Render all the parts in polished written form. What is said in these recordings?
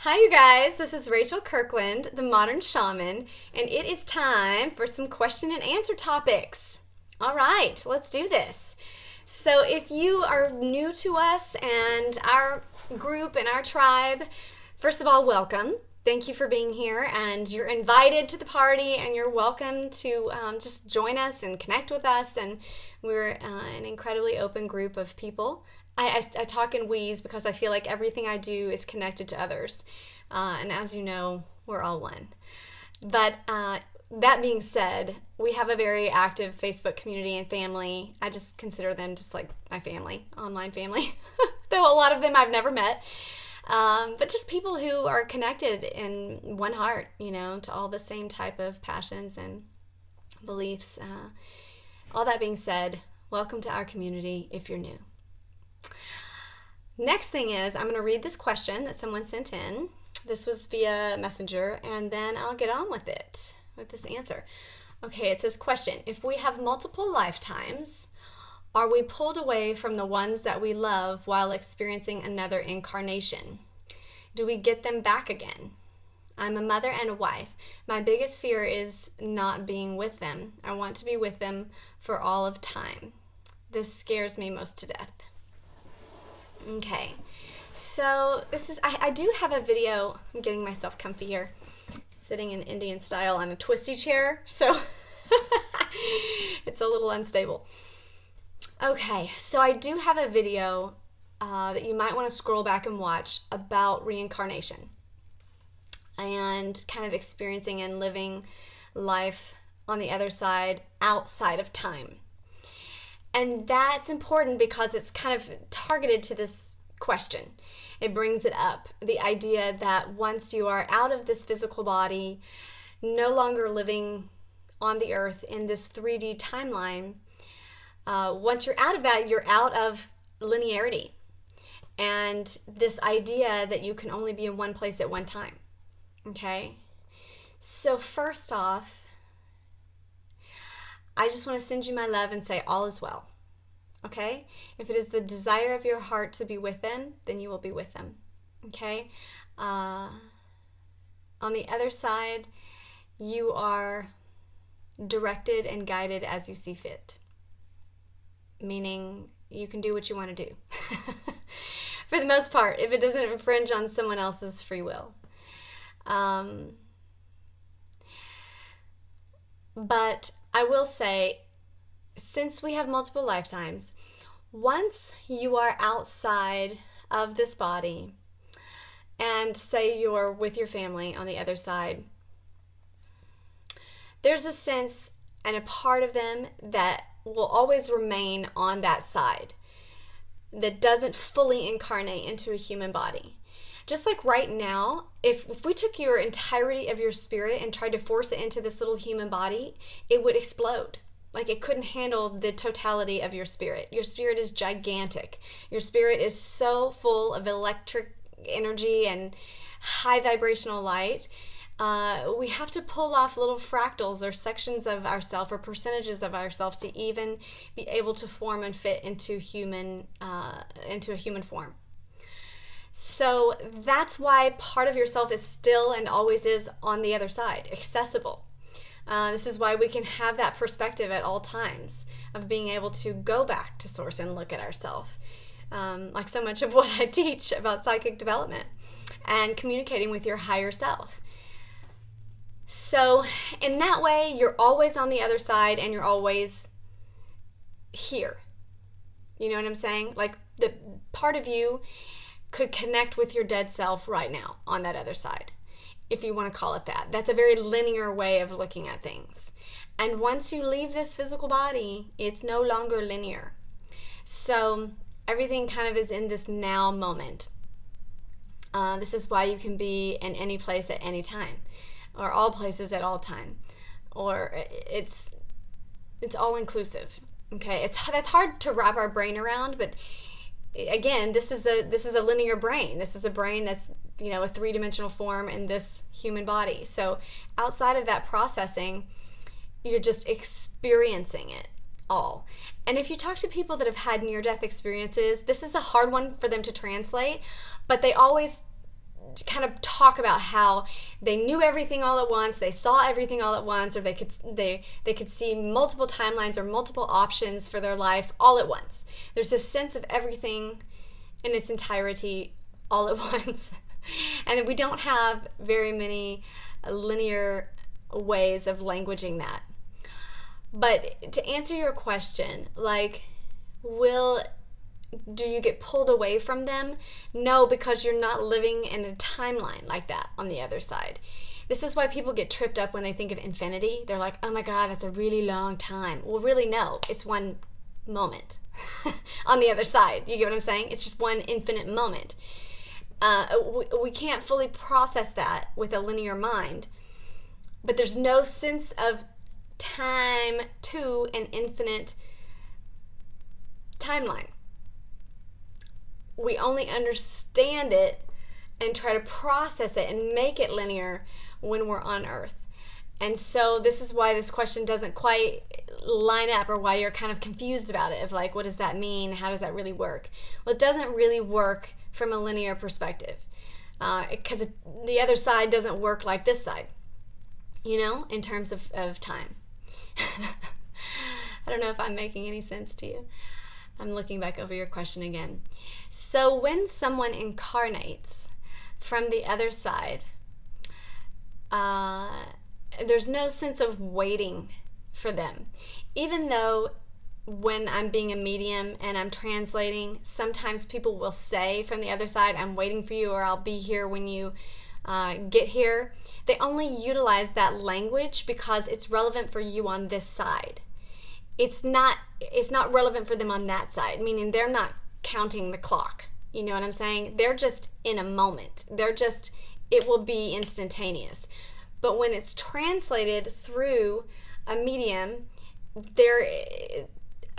Hi you guys, this is Rachel Kirkland, the Modern Shaman, and it is time for some question and answer topics. All right, let's do this. So if you are new to us and our group and our tribe, first of all, welcome. Thank you for being here, and you're invited to the party, and you're welcome to just join us and connect with us. And we're an incredibly open group of people. I talk in we's because I feel like everything I do is connected to others. And as you know, we're all one. But that being said, we have a very active Facebook community and family. I just consider them just like my family, online family, though a lot of them I've never met. But just people who are connected in one heart, you know, to all the same type of passions and beliefs. All that being said, welcome to our community if you're new. Next thing is, I'm going to read this question that someone sent in. This was via Messenger, and then I'll get on with it, with this answer. Okay, it says, question, if we have multiple lifetimes, are we pulled away from the ones that we love while experiencing another incarnation? Do we get them back again? I'm a mother and a wife. My biggest fear is not being with them. I want to be with them for all of time. This scares me most to death. Okay, so this is, I do have a video. I'm getting myself comfy here, sitting in Indian style on a twisty chair, so it's a little unstable. Okay, so I do have a video that you might want to scroll back and watch about reincarnation and kind of experiencing and living life on the other side, outside of time. And that's important because it's kind of targeted to this question. It brings it up, the idea that once you are out of this physical body, no longer living on the earth in this 3D timeline, once you're out of that, you're out of linearity. And this idea that you can only be in one place at one time. Okay? So first off, I just want to send you my love and say all is well, okay? If it is the desire of your heart to be with them, then you will be with them, okay? On the other side, you are directed and guided as you see fit, meaning you can do what you want to do, for the most part, if it doesn't infringe on someone else's free will. But I will say, since we have multiple lifetimes, once you are outside of this body and say you're with your family on the other side, there's a sense and a part of them that will always remain on that side, that doesn't fully incarnate into a human body. Just like right now, if we took your entirety of your spirit and tried to force it into this little human body, it would explode. Like it couldn't handle the totality of your spirit. Your spirit is gigantic. Your spirit is so full of electric energy and high vibrational light. We have to pull off little fractals or sections of ourself or percentages of ourself to even be able to form and fit into a human form. So that's why part of yourself is still and always is on the other side, accessible. This is why we can have that perspective at all times of being able to go back to source and look at ourselves. Like so much of what I teach about psychic development and communicating with your higher self. So in that way, you're always on the other side and you're always here. You know what I'm saying? Like the part of you could connect with your dead self right now on that other side, if you want to call it that. That's a very linear way of looking at things. And once you leave this physical body, it's no longer linear. So everything kind of is in this now moment. This is why you can be in any place at any time, or all places at all time, or it's all inclusive. Okay, that's hard to wrap our brain around, but again, this is a linear brain. This is a brain that's, you know, a three-dimensional form in this human body. So outside of that processing, you're just experiencing it all. And if you talk to people that have had near-death experiences, this is a hard one for them to translate, but they always kind of talk about how they knew everything all at once, they saw everything all at once, or they could see multiple timelines or multiple options for their life all at once. There's this sense of everything in its entirety all at once. And we don't have very many linear ways of languaging that. But to answer your question, like, do you get pulled away from them? No, because you're not living in a timeline like that on the other side. This is why people get tripped up when they think of infinity. They're like, oh my God, that's a really long time. Well, really, no, it's one moment on the other side. You get what I'm saying? It's just one infinite moment. We can't fully process that with a linear mind, but there's no sense of time to an infinite timeline. We only understand it and try to process it and make it linear when we're on Earth. And so this is why this question doesn't quite line up, or why you're kind of confused about it, of like, what does that mean? How does that really work? Well, it doesn't really work from a linear perspective, because the other side doesn't work like this side, in terms of time. I don't know if I'm making any sense to you. I'm looking back over your question again. So when someone incarnates from the other side, there's no sense of waiting for them. Even though when I'm being a medium and I'm translating, sometimes people will say from the other side, I'm waiting for you, or I'll be here when you get here. They only utilize that language because it's relevant for you on this side. It's not relevant for them on that side, meaning they're not counting the clock. You know what I'm saying? They're just in a moment. It will be instantaneous. But when it's translated through a medium, a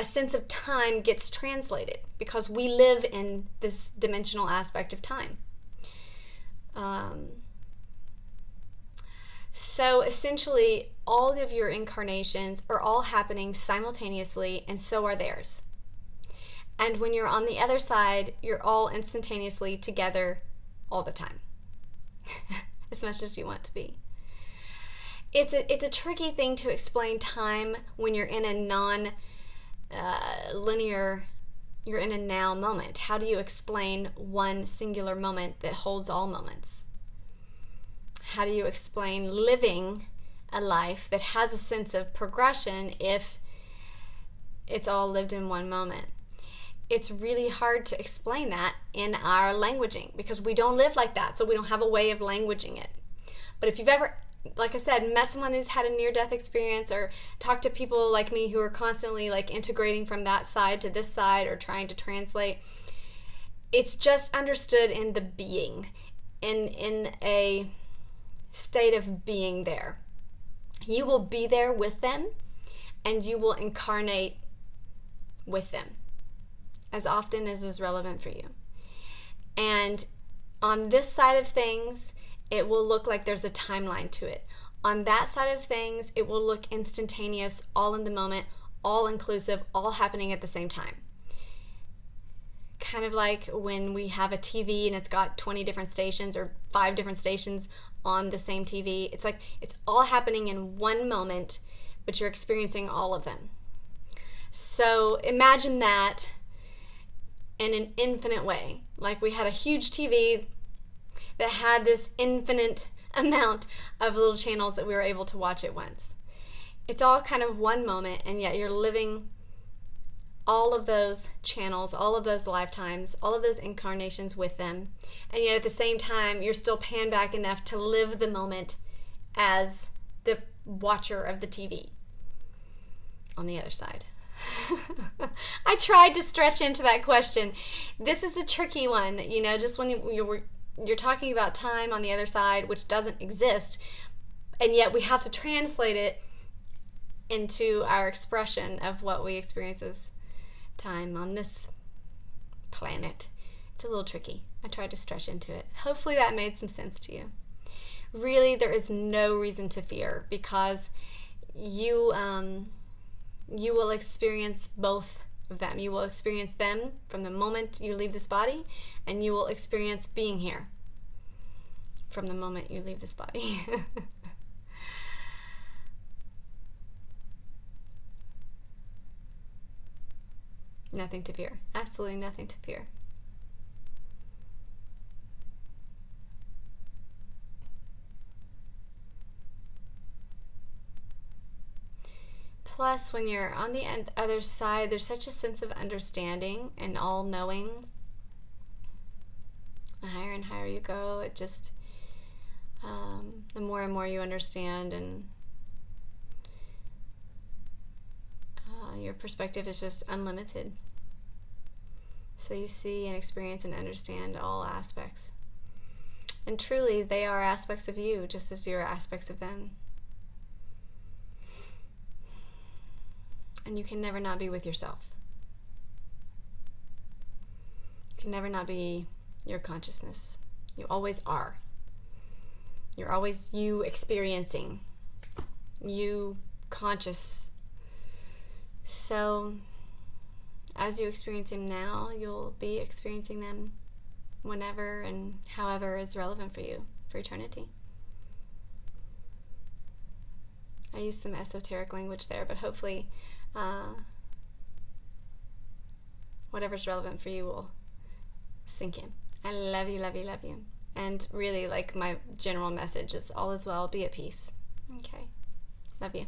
sense of time gets translated because we live in this dimensional aspect of time. So essentially, all of your incarnations are all happening simultaneously, and so are theirs. And when you're on the other side, you're all instantaneously together all the time, as much as you want to be. It's a tricky thing to explain time when you're in a non-linear, you're in a now moment. How do you explain one singular moment that holds all moments? How do you explain living a life that has a sense of progression if it's all lived in one moment? It's really hard to explain that in our languaging because we don't live like that, so we don't have a way of languaging it. But if you've ever, like I said, met someone who's had a near-death experience, or talked to people like me who are constantly like integrating from that side to this side or trying to translate, it's just understood in the being, in a state of being there. You will be there with them, and you will incarnate with them as often as is relevant for you. And on this side of things, it will look like there's a timeline to it. On that side of things, it will look instantaneous, all in the moment, all inclusive, all happening at the same time. Kind of like when we have a TV and it's got 20 different stations or 5 different stations on the same TV. It's like it's all happening in one moment, but you're experiencing all of them. So imagine that in an infinite way. Like we had a huge TV that had this infinite amount of little channels that we were able to watch at once. It's all kind of one moment, and yet you're living all of those channels, all of those lifetimes, all of those incarnations with them, and yet at the same time you're still panned back enough to live the moment as the watcher of the TV on the other side. I tried to stretch into that question. This is a tricky one, just when you're talking about time on the other side, which doesn't exist, and yet we have to translate it into our expression of what we experience as time on this planet. It's a little tricky. I tried to stretch into it. Hopefully that made some sense to you. Really, there is no reason to fear, because you will experience both of them. You will experience them from the moment you leave this body, and you will experience being here. from the moment you leave this body. Nothing to fear. Absolutely nothing to fear. Plus, when you're on the other side, there's such a sense of understanding and all-knowing. The higher and higher you go, it just, the more and more you understand, and your perspective is just unlimited. So you see and experience and understand all aspects. And truly, they are aspects of you, just as you're aspects of them. And you can never not be with yourself. You can never not be your consciousness. You always are. You're always you experiencing. You conscious. So, as you experience them now, you'll be experiencing them whenever and however is relevant for you for eternity. I used some esoteric language there, but hopefully whatever's relevant for you will sink in. I love you, love you, love you. And really, like, my general message is all is well, be at peace. Okay. Love you.